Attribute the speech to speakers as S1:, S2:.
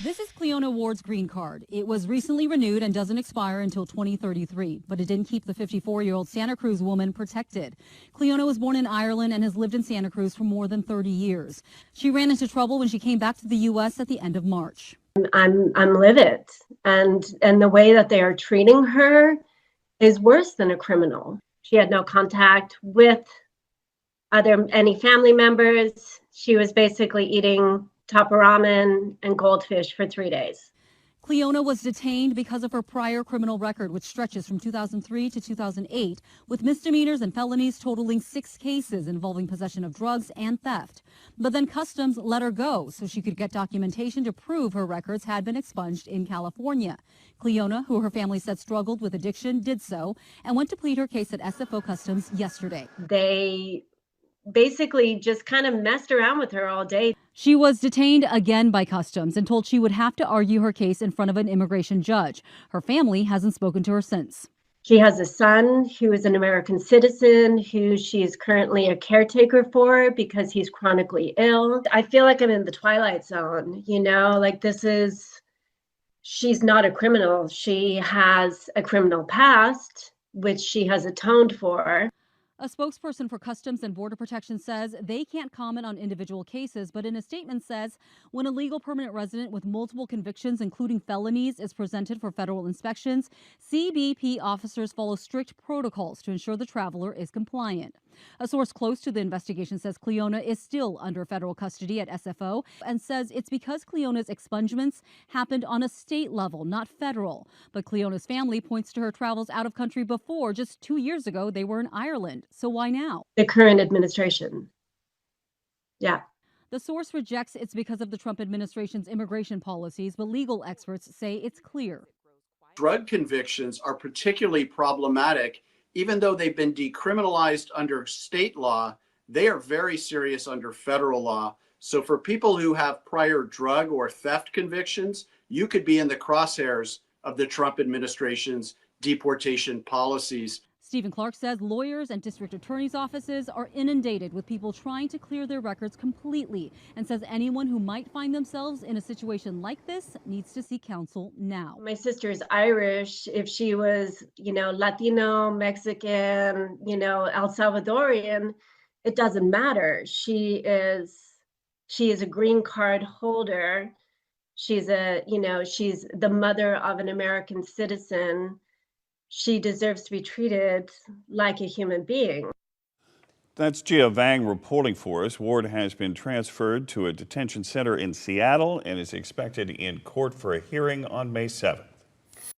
S1: This is Cleona Ward's green card. It was recently renewed and doesn't expire until 2033, but it didn't keep the 54-year-old Santa Cruz woman protected. Cleona was born in Ireland and has lived in Santa Cruz for more than 30 years. She ran into trouble when she came back to the U.S. at the end of March.
S2: I'm livid, and the way that they are treating her is worse than a criminal. She had no contact with any family members. She was basically eating tapa ramen and goldfish for 3 days.
S1: Cleona was detained because of her prior criminal record, which stretches from 2003 to 2008, with misdemeanors and felonies totaling 6 cases involving possession of drugs and theft. But then Customs let her go so she could get documentation to prove her records had been expunged in California. Cleona, who her family said struggled with addiction, did so and went to plead her case at SFO Customs yesterday.
S2: They basically just kind of messed around with her all day.
S1: She was detained again by Customs and told she would have to argue her case in front of an immigration judge. Her family hasn't spoken to her since.
S2: She has a son who is an American citizen who she is currently a caretaker for because he's chronically ill. I feel like I'm in the Twilight Zone, like she's not a criminal. She has a criminal past, which she has atoned for.
S1: A spokesperson for Customs and Border Protection says they can't comment on individual cases, but in a statement says when a legal permanent resident with multiple convictions, including felonies, is presented for federal inspections, CBP officers follow strict protocols to ensure the traveler is compliant. A source close to the investigation says Cleona is still under federal custody at SFO and says it's because Cleona's expungements happened on a state level, not federal. But Cleona's family points to her travels out of country before. Just 2 years ago, they were in Ireland. So why now?
S2: The current administration. Yeah.
S1: The source rejects it's because of the Trump administration's immigration policies, but legal experts say it's clear.
S3: Drug convictions are particularly problematic. Even though they've been decriminalized under state law, they are very serious under federal law. So for people who have prior drug or theft convictions, you could be in the crosshairs of the Trump administration's deportation policies.
S1: Stephen Clark says lawyers and district attorneys' offices are inundated with people trying to clear their records completely, and says anyone who might find themselves in a situation like this needs to seek counsel now.
S2: My sister is Irish. If she was, Latino, Mexican, El Salvadorian, it doesn't matter. She is a green card holder. She's she's the mother of an American citizen. She deserves to be treated like a human being.
S4: That's Gia Vang reporting for us. Ward has been transferred to a detention center in Seattle and is expected in court for a hearing on May 7th.